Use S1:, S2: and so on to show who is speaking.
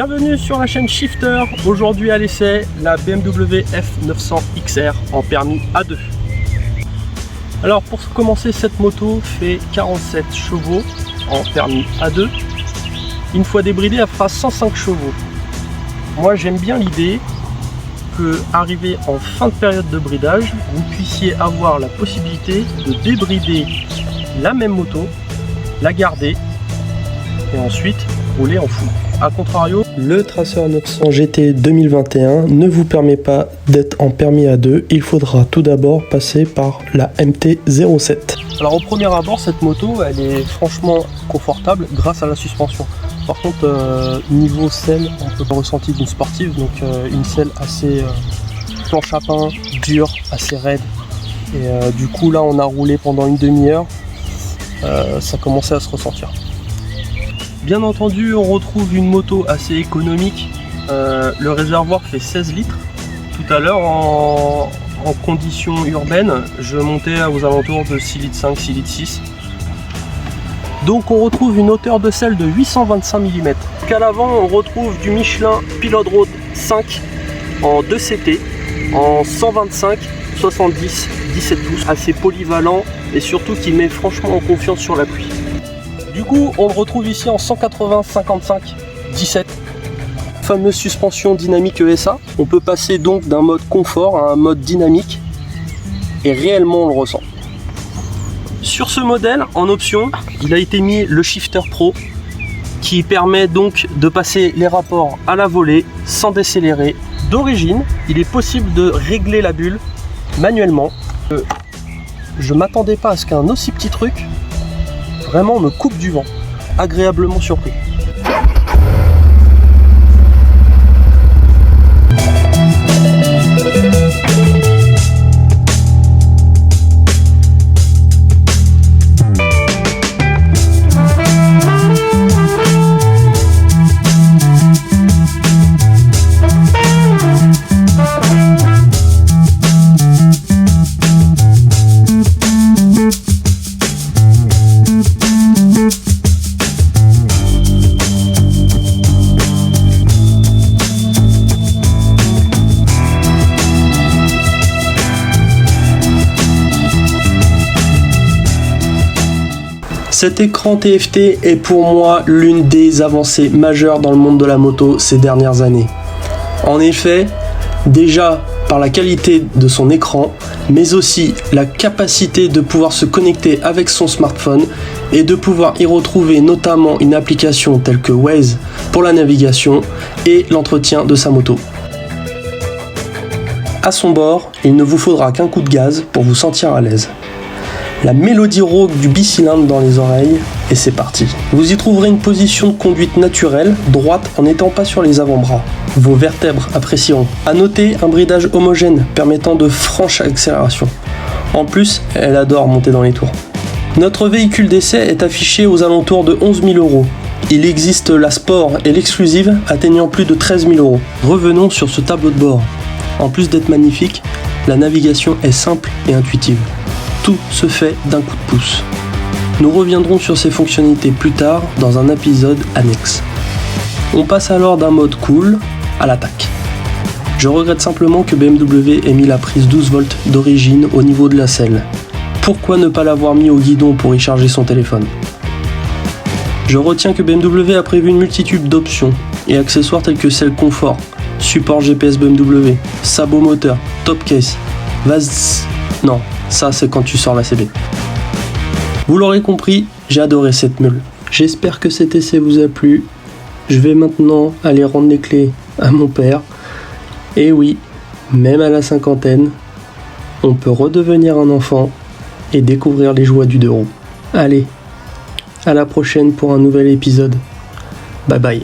S1: Bienvenue sur la chaîne Shifter. Aujourd'hui à l'essai, la BMW F900 XR en permis A2. Alors pour commencer, cette moto fait 47 chevaux en permis A2. Une fois débridée, elle fera 105 chevaux. Moi j'aime bien l'idée que, arrivé en fin de période de bridage, vous puissiez avoir la possibilité de débrider la même moto, la garder et ensuite rouler en full. A contrario, le Tracer 900 GT 2021 ne vous permet pas d'être en permis A2. Il faudra tout d'abord passer par la MT-07. Alors au premier abord, cette moto, elle est franchement confortable grâce à la suspension. Par contre, niveau selle, on peut ressentir d'une sportive, donc une selle assez planche à pain, dure, assez raide. Et du coup là, on a roulé pendant une demi-heure, ça commençait à se ressentir. Bien entendu, on retrouve une moto assez économique. Le réservoir fait 16 litres. Tout à l'heure, en conditions urbaines, je montais aux alentours de 6 litres 5, 6 litres 6. Donc on retrouve une hauteur de selle de 825 mm. À l'avant, on retrouve du Michelin Pilot Road 5 en 2CT, en 125, 70, 17 pouces. Assez polyvalent et surtout qui met franchement en confiance sur la pluie. Du coup, on le retrouve ici en 180, 55, 17. Fameuse suspension dynamique ESA. On peut passer donc d'un mode confort à un mode dynamique et réellement on le ressent. Sur ce modèle, en option, il a été mis le Shifter Pro qui permet donc de passer les rapports à la volée sans décélérer. D'origine, il est possible de régler la bulle manuellement. Je m'attendais pas à ce qu'un aussi petit truc vraiment me coupe du vent. Agréablement surpris. Cet écran TFT est pour moi l'une des avancées majeures dans le monde de la moto ces dernières années. En effet, déjà par la qualité de son écran, mais aussi la capacité de pouvoir se connecter avec son smartphone et de pouvoir y retrouver notamment une application telle que Waze pour la navigation et l'entretien de sa moto. À son bord, il ne vous faudra qu'un coup de gaz pour vous sentir à l'aise. La mélodie rauque du bicylindre dans les oreilles, et c'est parti. Vous y trouverez une position de conduite naturelle, droite en n'étant pas sur les avant-bras. Vos vertèbres apprécieront. À noter un bridage homogène permettant de franches accélérations. En plus, elle adore monter dans les tours. Notre véhicule d'essai est affiché aux alentours de 11 000 €. Il existe la Sport et l'exclusive atteignant plus de 13 000 €. Revenons sur ce tableau de bord. En plus d'être magnifique, la navigation est simple et intuitive. Tout se fait d'un coup de pouce. Nous reviendrons sur ces fonctionnalités plus tard dans un épisode annexe. On passe alors d'un mode cool à l'attaque. Je regrette simplement que BMW ait mis la prise 12 volts d'origine au niveau de la selle. Pourquoi ne pas l'avoir mis au guidon pour y charger son téléphone? Je retiens que BMW a prévu une multitude d'options et accessoires tels que celle confort, support GPS BMW, sabot moteur, top case, non. Ça, c'est quand tu sors la CB. Vous l'aurez compris, j'ai adoré cette mule. J'espère que cet essai vous a plu. Je vais maintenant aller rendre les clés à mon père. Et oui, même à la cinquantaine, on peut redevenir un enfant et découvrir les joies du deux roues. Allez, à la prochaine pour un nouvel épisode. Bye bye.